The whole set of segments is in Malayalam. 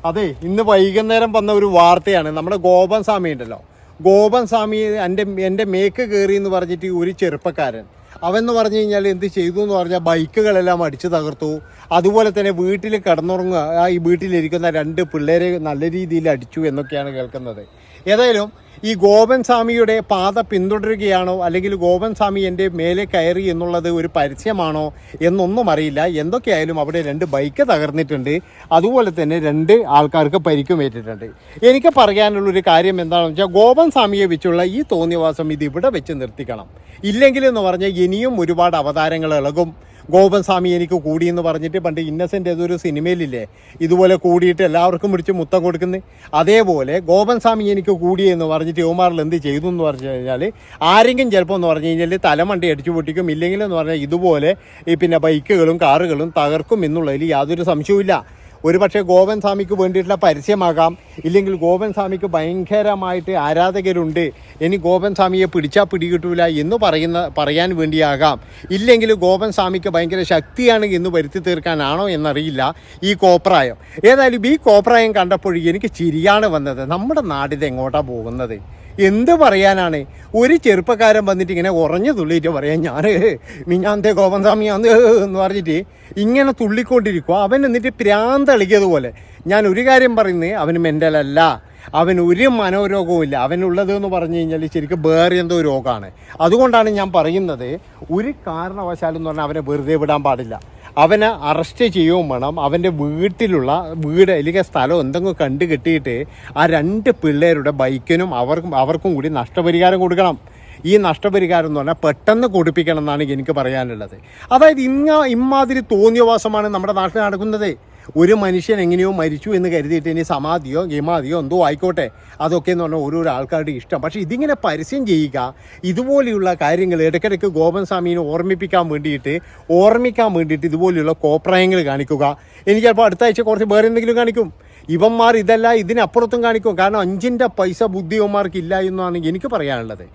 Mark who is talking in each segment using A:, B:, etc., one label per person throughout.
A: അതെ, ഇന്ന് വൈകുന്നേരം വന്ന ഒരു വാർത്തയാണ്. നമ്മുടെ ഗോപൻ സ്വാമി ഉണ്ടല്ലോ, ഗോപൻ സ്വാമി എൻ്റെ മേക്ക് കയറി എന്ന് പറഞ്ഞിട്ട് ഒരു ചെറുപ്പക്കാരൻ, അവൻ പറഞ്ഞു കഴിഞ്ഞാൽ എന്ത് ചെയ്തു എന്ന് പറഞ്ഞാൽ ബൈക്കുകളെല്ലാം അടിച്ചു തകർത്തു. അതുപോലെ തന്നെ വീട്ടിൽ കിടന്നുറങ്ങുക, ഈ വീട്ടിലിരിക്കുന്ന 2 പിള്ളേരെ നല്ല രീതിയിൽ അടിച്ചു എന്നൊക്കെയാണ് കേൾക്കുന്നത്. ഏതായാലും ഈ ഗോപൻ സ്വാമിയുടെ പാത പിന്തുടരുകയാണോ അല്ലെങ്കിൽ ഗോപൻ സ്വാമി എൻ്റെ മേലെ കയറി എന്നുള്ളത് ഒരു പരസ്യമാണോ എന്നൊന്നും അറിയില്ല. എന്തൊക്കെയായാലും അവിടെ 2 ബൈക്ക് തകർന്നിട്ടുണ്ട്, അതുപോലെ തന്നെ 2 ആൾക്കാർക്ക് പരിക്കുമേറ്റിട്ടുണ്ട്. എനിക്ക് പറയാനുള്ളൊരു കാര്യം എന്താണെന്ന് വെച്ചാൽ ഗോപൻ സ്വാമിയെ വെച്ചുള്ള ഈ തോന്നിയവാസം ഇത് ഇവിടെ വെച്ച് നിർത്തിക്കണം. ഇല്ലെങ്കിലെന്ന് പറഞ്ഞാൽ ഇനിയും ഒരുപാട് അവതാരങ്ങൾ ഇളകും. ഗോപൻ സ്വാമി എനിക്ക് കൂടിയെന്ന് പറഞ്ഞിട്ട് പണ്ട് ഇന്നസെൻ്റ് ഏതൊരു സിനിമയിലില്ലേ ഇതുപോലെ കൂടിയിട്ട് എല്ലാവർക്കും പിടിച്ച് മുത്തം കൊടുക്കുന്നത്, അതേപോലെ ഗോപൻ സ്വാമി എനിക്ക് കൂടിയെന്ന് പറഞ്ഞിട്ട് യുവമാരിൽ എന്ത് ചെയ്തു എന്ന് പറഞ്ഞു കഴിഞ്ഞാൽ ആരെങ്കിലും ചിലപ്പോൾ എന്ന് പറഞ്ഞു കഴിഞ്ഞാൽ തലമണ്ടി അടിച്ചു പൊട്ടിക്കും, ഇല്ലെങ്കിലെന്ന് പറഞ്ഞാൽ ഇതുപോലെ പിന്നെ ബൈക്കുകളും കാറുകളും തകർക്കും എന്നുള്ളതിൽ യാതൊരു സംശയവുമില്ല. ഒരുപക്ഷെ ഗോപൻ സ്വാമിക്ക് വേണ്ടിയിട്ടുള്ള പരസ്യമാകാം, ഇല്ലെങ്കിൽ ഗോപൻ സ്വാമിക്ക് ഭയങ്കരമായിട്ട് ആരാധകരുണ്ട്, ഇനി ഗോപൻ സ്വാമിയെ പിടിച്ചാൽ പിടികിട്ടൂല എന്ന് പറയാൻ വേണ്ടിയാകാം, ഇല്ലെങ്കിൽ ഗോപൻ സ്വാമിക്ക് ഭയങ്കര ശക്തിയാണ് എന്ന് വരുത്തി തീർക്കാനാണോ എന്നറിയില്ല ഈ കോപ്രായം. ഏതായാലും ഈ കോപ്രായം കണ്ടപ്പോൾ എനിക്ക് ചിരിയാണ് വന്നത്. നമ്മുടെ നാടിത് എങ്ങോട്ടാണ് പോകുന്നത്? എന്ത് പറയാനാണ്? ഒരു ചെറുപ്പക്കാരൻ വന്നിട്ട് ഇങ്ങനെ ഉറഞ്ഞു തുള്ളിയിട്ട് പറയാം ഞാനത്തെ ഗോപൻ സ്വാമിയാന്ന് എന്ന് പറഞ്ഞിട്ട് ഇങ്ങനെ തുള്ളിക്കൊണ്ടിരിക്കുക. അവൻ എന്നിട്ട് പ്രാന്തളിക്കിയതുപോലെ. ഞാൻ ഒരു കാര്യം പറയുന്നത്, അവന് മെൻ്റലല്ല, അവന് ഒരു മനോരോഗവും ഇല്ല. അവനുള്ളത് എന്ന് പറഞ്ഞു കഴിഞ്ഞാൽ ശരിക്കും വേറെ എന്തോ രോഗമാണ്. അതുകൊണ്ടാണ് ഞാൻ പറയുന്നത്, ഒരു കാരണവശാലും എന്ന് പറഞ്ഞാൽ അവനെ വെറുതെ വിടാൻ പാടില്ല. അവനെ അറസ്റ്റ് ചെയ്യുകയും വേണം. അവൻ്റെ വീട്ടിലുള്ള വീട് അല്ലെങ്കിൽ സ്ഥലം എന്തെങ്കിലും കണ്ടു കെട്ടിയിട്ട് ആ 2 പിള്ളേരുടെ ബൈക്കിനും അവർക്കും കൂടി നഷ്ടപരിഹാരം കൊടുക്കണം. ഈ നഷ്ടപരിഹാരം എന്ന് പറഞ്ഞാൽ പെട്ടെന്ന് കൊടുപ്പിക്കണം എന്നാണ് എനിക്ക് പറയാനുള്ളത്. അതായത് ഇമ്മാതിരി തോന്നിയവാസമാണ് നമ്മുടെ നാട്ടിൽ നടക്കുന്നത്. ഒരു മനുഷ്യൻ എങ്ങനെയോ മരിച്ചു എന്ന് കരുതിയിട്ട് ഇനി സമാധിയോ ഗിമാധിയോ എന്തോ ആയിക്കോട്ടെ, അതൊക്കെ എന്ന് പറഞ്ഞാൽ ഓരോരോ ആൾക്കാരുടെ ഇഷ്ടം. പക്ഷേ ഇതിങ്ങനെ പരസ്യം ചെയ്യുക, ഇതുപോലെയുള്ള കാര്യങ്ങൾ ഇടയ്ക്കിടയ്ക്ക് ഗോപൻ സ്വാമീനെ ഓർമ്മിക്കാൻ വേണ്ടിയിട്ട് ഇതുപോലെയുള്ള കോപ്രായങ്ങൾ കാണിക്കുക. എനിക്ക് ചിലപ്പോൾ അടുത്ത ആഴ്ച കുറച്ച് വേറെ എന്തെങ്കിലും കാണിക്കും. ഇവന്മാർ ഇതല്ല ഇതിനപ്പുറത്തും കാണിക്കും. കാരണം 5 പൈസ ബുദ്ധി ഇവന്മാർക്ക് ഇല്ല എന്നാണ് എനിക്ക് പറയാനുള്ളത്.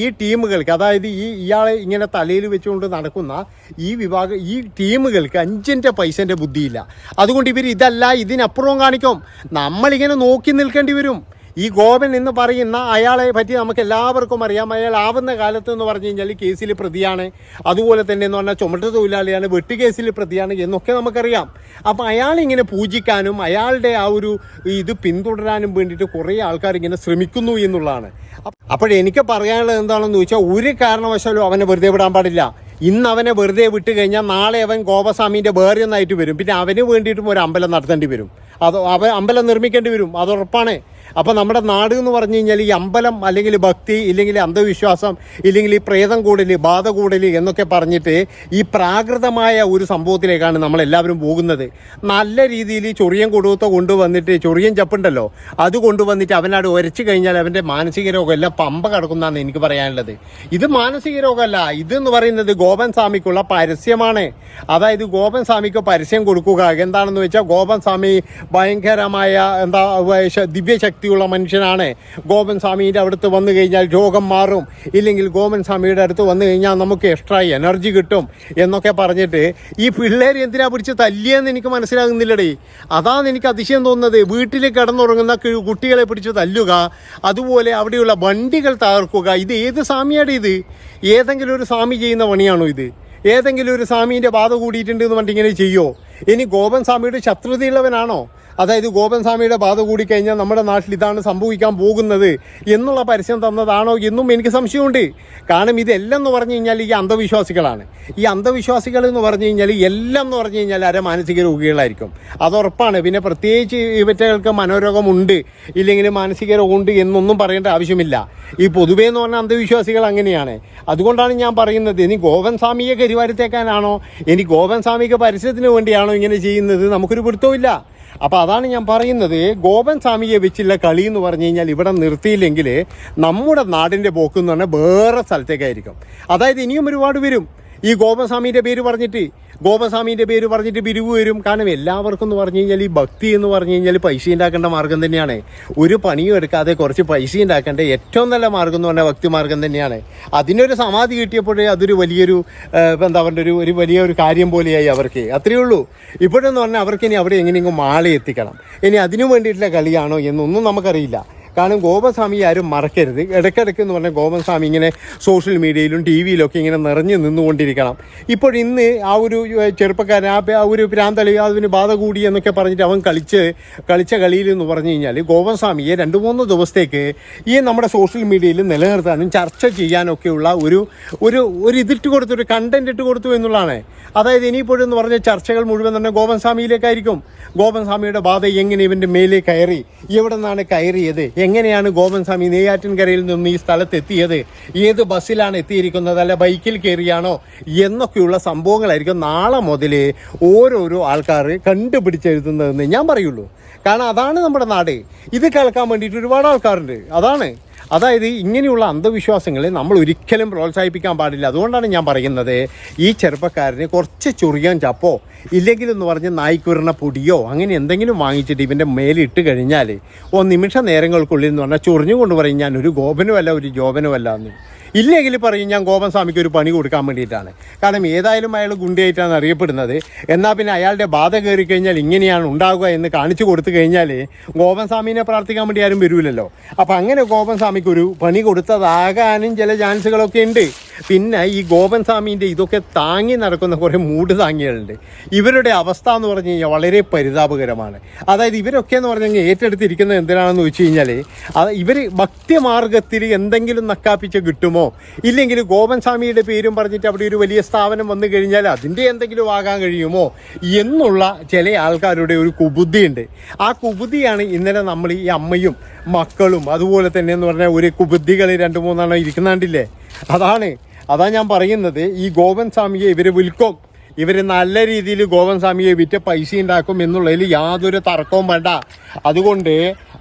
A: ഈ ടീമുകൾക്ക്, അതായത് ഇയാളെ ഇങ്ങനെ തലയിൽ വെച്ചുകൊണ്ട് നടക്കുന്ന ഈ ടീമുകൾക്ക് 5 പൈസൻ്റെ ബുദ്ധിയില്ല. അതുകൊണ്ട് ഇവർ ഇതല്ല ഇതിനപ്പുറവും കാണിക്കും. നമ്മളിങ്ങനെ നോക്കി നിൽക്കേണ്ടി വരും. ഈ ഗോപൻ എന്ന് പറയുന്ന അയാളെ പറ്റി നമുക്ക് എല്ലാവർക്കും അറിയാം. അയാൾ ആവുന്ന കാലത്ത് എന്ന് പറഞ്ഞു കഴിഞ്ഞാൽ കേസിൽ പ്രതിയാണ്, അതുപോലെ തന്നെ എന്ന് പറഞ്ഞാൽ ചുമട്ട് തൊഴിലാളിയാണ്, വെട്ടുകേസിൽ പ്രതിയാണ് എന്നൊക്കെ നമുക്കറിയാം. അപ്പോൾ അയാളിങ്ങനെ പൂജിക്കാനും അയാളുടെ ആ ഒരു ഇത് പിന്തുടരാനും വേണ്ടിയിട്ട് കുറേ ആൾക്കാർ ഇങ്ങനെ ശ്രമിക്കുന്നു എന്നുള്ളതാണ്. അപ്പോഴെനിക്ക് പറയാനുള്ളത് എന്താണെന്ന് ചോദിച്ചാൽ, ഒരു കാരണവശാലും അവനെ വെറുതെ വിടാൻ പാടില്ല. ഇന്ന് അവനെ വെറുതെ വിട്ട് കഴിഞ്ഞാൽ നാളെ അവൻ ഗോപസ്വാമീൻ്റെ വേറെ ഒന്നായിട്ട് വരും. പിന്നെ അവന് വേണ്ടിയിട്ടും ഒരു അമ്പലം നടത്തേണ്ടി വരും, അമ്പലം നിർമ്മിക്കേണ്ടി വരും, അതുറപ്പാണ്. അപ്പോൾ നമ്മുടെ നാട് എന്ന് പറഞ്ഞു കഴിഞ്ഞാൽ ഈ അമ്പലം അല്ലെങ്കിൽ ഭക്തി ഇല്ലെങ്കിൽ അന്ധവിശ്വാസം ഇല്ലെങ്കിൽ ഈ പ്രേതം കൂടൽ ബാധ കൂടൽ എന്നൊക്കെ പറഞ്ഞിട്ട് ഈ പ്രാകൃതമായ ഒരു സംഭവത്തിലേക്കാണ് നമ്മളെല്ലാവരും പോകുന്നത്. നല്ല രീതിയിൽ ചൊറിയൻ കൊടുത്ത കൊണ്ടുവന്നിട്ട് ചൊറിയൻ ചപ്പുണ്ടല്ലോ അത് കൊണ്ടുവന്നിട്ട് അവനോട് ഉരച്ചു കഴിഞ്ഞാൽ അവൻ്റെ മാനസിക രോഗം എല്ലാം പമ്പ കിടക്കുന്നതാണ് എനിക്ക് പറയാനുള്ളത്. ഇത് മാനസിക രോഗമല്ല, ഇതെന്ന് പറയുന്നത് ഗോപൻ സ്വാമിക്കുള്ള പരസ്യമാണ്. അതായത് ഗോപൻ സ്വാമിക്ക് പരസ്യം കൊടുക്കുക. എന്താണെന്ന് വെച്ചാൽ ഗോപൻ സ്വാമി ഭയങ്കരമായ ദിവ്യശക്തിയുള്ള മനുഷ്യനാണ്. ഗോപൻ സ്വാമീൻ്റെ അടുത്ത് വന്നു കഴിഞ്ഞാൽ രോഗം മാറും, ഇല്ലെങ്കിൽ ഗോപൻ സ്വാമിയുടെ അടുത്ത് വന്നു കഴിഞ്ഞാൽ നമുക്ക് എക്സ്ട്രാ എനർജി കിട്ടും എന്നൊക്കെ പറഞ്ഞിട്ട് ഈ പിള്ളേർ എന്തിനാ പിടിച്ച് തല്ലിയെന്ന് എനിക്ക് മനസ്സിലാകുന്നില്ലടേ. അതാണ് എനിക്ക് അതിശയം തോന്നുന്നത്. വീട്ടിൽ കിടന്നുറങ്ങുന്ന കുട്ടികളെ പിടിച്ച് തല്ലുക, അതുപോലെ അവിടെയുള്ള വണ്ടികൾ തകർക്കുക. ഇത് ഏത് സ്വാമിയാണ് ഇത്? ഏതെങ്കിലും ഒരു സ്വാമി ചെയ്യുന്ന പണിയാണോ ഇത്? ഏതെങ്കിലും ഒരു സ്വാമീൻ്റെ ബാധ കൂടിയിട്ടുണ്ട് എന്ന് പറഞ്ഞിട്ട് ഇങ്ങനെ ചെയ്യുമോ? ഇനി ഗോപൻ സ്വാമിയുടെ ശത്രുതയുള്ളവനാണോ? അതായത് ഗോപൻ സ്വാമിയുടെ ബാധ കൂടിക്കഴിഞ്ഞാൽ നമ്മുടെ നാട്ടിൽ ഇതാണ് സംഭവിക്കാൻ പോകുന്നത് എന്നുള്ള പരസ്യം തന്നതാണോ എന്നും എനിക്ക് സംശയമുണ്ട്. കാരണം ഇതെല്ലാം എന്ന് പറഞ്ഞു കഴിഞ്ഞാൽ ഈ അന്ധവിശ്വാസികളാണ്. ഈ അന്ധവിശ്വാസികൾ എന്ന് പറഞ്ഞു കഴിഞ്ഞാൽ എല്ലാം എന്ന് പറഞ്ഞു കഴിഞ്ഞാൽ മാനസിക രോഗികളായിരിക്കും, അതുറപ്പാണ്. പിന്നെ പ്രത്യേകിച്ച് ഇവറ്റകൾക്ക് മനോരോഗമുണ്ട് ഇല്ലെങ്കിൽ മാനസിക രോഗമുണ്ട് എന്നൊന്നും പറയേണ്ട ആവശ്യമില്ല. ഈ പൊതുവേ എന്ന് പറഞ്ഞാൽ അന്ധവിശ്വാസികൾ അങ്ങനെയാണ്. അതുകൊണ്ടാണ് ഞാൻ പറയുന്നത്, ഇനി ഗോപൻ സ്വാമിയെ കരിവാരിത്തേക്കാനാണോ, ഇനി ഗോപൻ സ്വാമിക്ക് പരസ്യത്തിന് വേണ്ടിയാണോ ഇങ്ങനെ ചെയ്യുന്നത്, നമുക്കൊരു പിടുത്തമില്ല. അപ്പോൾ അതാണ് ഞാൻ പറയുന്നത്, ഗോപൻ സ്വാമിയെ വെച്ചുള്ള കളി എന്ന് പറഞ്ഞു കഴിഞ്ഞാൽ ഇവിടെ നിർത്തിയില്ലെങ്കിൽ നമ്മുടെ നാടിൻ്റെ പോക്ക് എന്ന് പറഞ്ഞാൽ വേറെ സ്ഥലത്തേക്കായിരിക്കും. അതായത് ഇനിയും ഒരുപാട് വരും ഈ ഗോപൻ സ്വാമിയുടെ പേര് പറഞ്ഞിട്ട്. ഗോപസ്വാമീൻ്റെ പേര് പറഞ്ഞിട്ട് പിരിവ് വരും. കാരണം എല്ലാവർക്കും എന്ന് പറഞ്ഞു കഴിഞ്ഞാൽ ഈ ഭക്തി എന്ന് പറഞ്ഞു കഴിഞ്ഞാൽ പൈസ ഉണ്ടാക്കേണ്ട മാർഗം തന്നെയാണ്. ഒരു പണിയും എടുക്കാതെ കുറച്ച് പൈസ ഉണ്ടാക്കേണ്ട ഏറ്റവും നല്ല മാർഗം എന്ന് പറഞ്ഞാൽ ഭക്തി മാർഗം തന്നെയാണ്. അതിനൊരു സമാധി കിട്ടിയപ്പോഴേ അതൊരു വലിയൊരു എന്താ പറയുക ഒരു വലിയൊരു കാര്യം പോലെയായി അവർക്ക്. അത്രയേ ഉള്ളൂ. ഇപ്പോഴെന്ന് പറഞ്ഞാൽ അവർക്ക് ഇനി അവിടെ എങ്ങനെയെങ്കിലും മാല എത്തിക്കണം. ഇനി അതിനു വേണ്ടിയിട്ടുള്ള കളിയാണോ എന്നൊന്നും നമുക്കറിയില്ല. കാരണം ഗോപസ്വാമി ആരും മറക്കരുത്. ഇടയ്ക്കിടയ്ക്ക് എന്ന് പറഞ്ഞാൽ ഗോപസ്വാമി ഇങ്ങനെ സോഷ്യൽ മീഡിയയിലും ടി വിയിലൊക്കെ ഇങ്ങനെ നിറഞ്ഞു നിന്നുകൊണ്ടിരിക്കണം. ഇപ്പോൾ ഇന്ന് ആ ഒരു ചെറുപ്പക്കാരൻ ആ ഒരു പ്രാന്തളി അതിന് ബാധ കൂടി എന്നൊക്കെ പറഞ്ഞിട്ട് അവൻ കളിച്ച കളിയിൽ എന്ന് പറഞ്ഞു കഴിഞ്ഞാൽ ഗോപസ്വാമിയെ 2-3 ദിവസത്തേക്ക് ഈ നമ്മുടെ സോഷ്യൽ മീഡിയയിൽ നിലനിർത്താനും ചർച്ച ചെയ്യാനൊക്കെയുള്ള ഒരു ഇതിട്ട് കൊടുത്തു, ഒരു കണ്ടന്റ് ഇട്ട് കൊടുത്തു എന്നുള്ളതാണ്. അതായത് ഇനിയിപ്പോഴെന്ന് പറഞ്ഞ ചർച്ചകൾ മുഴുവൻ തന്നെ ഗോപസ്വാമിയിലേക്കായിരിക്കും. ഗോപസ്വാമിയുടെ ബാധ എങ്ങനെ ഇവൻ്റെ മേലെ കയറി, എവിടെ നിന്നാണ് കയറിയത്, എങ്ങനെയാണ് ഗോപസ്വാമി നെയ്യാറ്റിൻകരയിൽ നിന്ന് ഈ സ്ഥലത്ത് എത്തിയത്, ഏത് ബസ്സിലാണ് എത്തിയിരിക്കുന്നത്, അല്ല ബൈക്കിൽ കയറിയാണോ എന്നൊക്കെയുള്ള സംഭവങ്ങളായിരിക്കും നാളെ മുതൽ ഓരോരോ ആൾക്കാർ കണ്ടുപിടിച്ചെഴുതുന്നതെന്ന് ഞാൻ പറയുള്ളൂ. കാരണം അതാണ് നമ്മുടെ നാട്. ഇത് കേൾക്കാൻ വേണ്ടിയിട്ട് ഒരുപാട് ആൾക്കാരുണ്ട്. അതായത് ഇങ്ങനെയുള്ള അന്ധവിശ്വാസങ്ങളെ നമ്മൾ ഒരിക്കലും പ്രോത്സാഹിപ്പിക്കാൻ പാടില്ല. അതുകൊണ്ടാണ് ഞാൻ പറയുന്നത്, ഈ ചെറുപ്പക്കാരന് കുറച്ച് ചൊറിയാൻ ചപ്പോ ഇല്ലെങ്കിലെന്ന് പറഞ്ഞ് നായ്ക്കുരുന്ന പൊടിയോ അങ്ങനെ എന്തെങ്കിലും വാങ്ങിച്ചിട്ട് ഇവൻ്റെ മേലിട്ട് കഴിഞ്ഞാൽ നിമിഷ നേരങ്ങൾക്കുള്ളിൽ എന്ന് പറഞ്ഞാൽ ചൊറിഞ്ഞുകൊണ്ട് പറയും ഞാൻ ഒരു ഗോപനുമല്ല ഒരു ജോബനുമല്ല എന്ന്. ഇല്ലെങ്കിൽ പറയും ഞാൻ ഗോപസ്വാമിക്ക് ഒരു പണി കൊടുക്കാൻ വേണ്ടിയിട്ടാണ്. കാരണം ഏതായാലും അയാൾ ഗുണ്ടയായിട്ടാണ് അറിയപ്പെടുന്നത്. എന്നാൽ പിന്നെ അയാളുടെ ബാധ കയറി കഴിഞ്ഞാൽ ഇങ്ങനെയാണ് ഉണ്ടാവുക എന്ന് കാണിച്ചു കൊടുത്തു കഴിഞ്ഞാൽ ഗോപസ്വാമിനെ പ്രാർത്ഥിക്കാൻ വേണ്ടി ആരും വരില്ലല്ലോ. അപ്പം അങ്ങനെ ഗോപസ്വാമിക്ക് ഒരു പണി കൊടുത്തതാകാനും ചില ചാൻസുകളൊക്കെ ഉണ്ട്. പിന്നെ ഈ ഗോപസ്വാമീൻ്റെ ഇതൊക്കെ താങ്ങി നടക്കുന്ന കുറേ മൂട് താങ്ങികളുണ്ട്. ഇവരുടെ അവസ്ഥ എന്ന് പറഞ്ഞു കഴിഞ്ഞാൽ വളരെ പരിതാപകരമാണ്. അതായത് ഇവരൊക്കെ എന്ന് പറഞ്ഞു കഴിഞ്ഞാൽ ഏറ്റെടുത്തിരിക്കുന്നത് എന്തിനാണെന്ന് വെച്ച് കഴിഞ്ഞാൽ ഇവർ ഭക്തിമാർഗത്തിൽ എന്തെങ്കിലും നക്കാപ്പിച്ച് കിട്ടുമോ, ഇല്ലെങ്കിൽ ഗോപസ്വാമിയുടെ പേരും പറഞ്ഞിട്ട് അവിടെ ഒരു വലിയ സ്ഥാപനം വന്നു കഴിഞ്ഞാൽ അതിൻ്റെ എന്തെങ്കിലും ആകാൻ കഴിയുമോ എന്നുള്ള ചില ആൾക്കാരുടെ ഒരു കുബുദ്ധിയുണ്ട്. ആ കുബുദ്ധിയാണ് ഇന്നലെ നമ്മൾ ഈ അമ്മയും മക്കളും അതുപോലെ തന്നെ എന്ന് പറഞ്ഞാൽ ഒരു കുബുദ്ധികൾ 2-3 ഇരിക്കുന്നുണ്ടില്ലേ. അതാ ഞാൻ പറയുന്നത്. ഈ ഗോപസ്വാമിയെ ഇവർ വിൽക്കും. ഇവർ നല്ല രീതിയിൽ ഗോപസ്വാമിയെ വിറ്റ് പൈസ ഉണ്ടാക്കും എന്നുള്ളതിൽ യാതൊരു തർക്കവും വേണ്ട. അതുകൊണ്ട്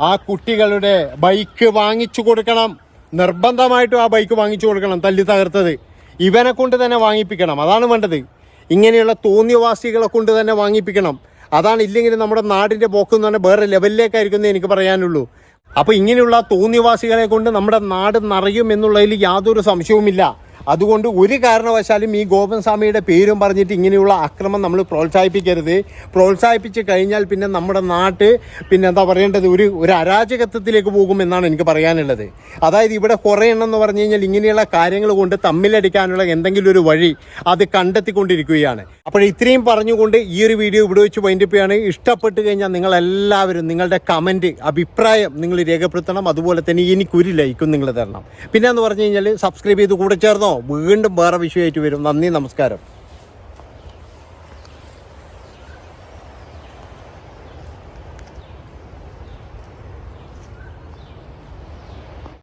A: ആ കുട്ടികളുടെ ബൈക്ക് വാങ്ങിച്ചു കൊടുക്കണം. നിർബന്ധമായിട്ടും ആ ബൈക്ക് വാങ്ങിച്ചു കൊടുക്കണം. തല്ലി തകർത്തത് ഇവനെ കൊണ്ട് തന്നെ വാങ്ങിപ്പിക്കണം. അതാണ് വേണ്ടത്. ഇങ്ങനെയുള്ള തോന്നിയവാസികളെ കൊണ്ട് തന്നെ വാങ്ങിപ്പിക്കണം. അതാണ്. ഇല്ലെങ്കിൽ നമ്മുടെ നാടിൻ്റെ പോക്ക് എന്ന് പറഞ്ഞാൽ വേറെ ലെവലിലേക്കായിരിക്കും എനിക്ക് പറയാനുള്ളൂ. അപ്പോൾ ഇങ്ങനെയുള്ള തോന്നിയവാസികളെ കൊണ്ട് നമ്മുടെ നാട് നിറയും എന്നുള്ളതിൽ യാതൊരു സംശയവുമില്ല. അതുകൊണ്ട് ഒരു കാരണവശാലും ഈ ഗോപസ്വാമിയുടെ പേരും പറഞ്ഞിട്ട് ഇങ്ങനെയുള്ള അക്രമം നമ്മൾ പ്രോത്സാഹിപ്പിക്കരുത്. പ്രോത്സാഹിപ്പിച്ച് കഴിഞ്ഞാൽ പിന്നെ നമ്മുടെ നാട്ട് പിന്നെ എന്താ പറയേണ്ടത് ഒരു അരാജകത്വത്തിലേക്ക് പോകുമെന്നാണ് എനിക്ക് പറയാനുള്ളത്. അതായത് ഇവിടെ കുറേ എണ്ണം എന്ന് പറഞ്ഞു കഴിഞ്ഞാൽ ഇങ്ങനെയുള്ള കാര്യങ്ങൾ കൊണ്ട് തമ്മിലടിക്കാനുള്ള എന്തെങ്കിലും ഒരു വഴി അത് കണ്ടെത്തിക്കൊണ്ടിരിക്കുകയാണ്. അപ്പോൾ ഇത്രയും പറഞ്ഞുകൊണ്ട് ഈ ഒരു വീഡിയോ ഇവിടെ വെച്ച് വൈൻഡപ്പ് ചെയ്യാണ്. ഇഷ്ടപ്പെട്ട് കഴിഞ്ഞാൽ നിങ്ങളെല്ലാവരും നിങ്ങളുടെ കമൻറ്റ് അഭിപ്രായം നിങ്ങൾ രേഖപ്പെടുത്തണം. അതുപോലെ തന്നെ എനിക്കൊരു ലൈക്കും നിങ്ങൾ തരണം. പിന്നെ എന്ന് പറഞ്ഞു കഴിഞ്ഞാൽ സബ്സ്ക്രൈബ് ചെയ്ത് കൂടെ ചേർന്നോ. വീണ്ടും വേറെ വിഷയമായിട്ട് വരും. നന്ദി, നമസ്കാരം.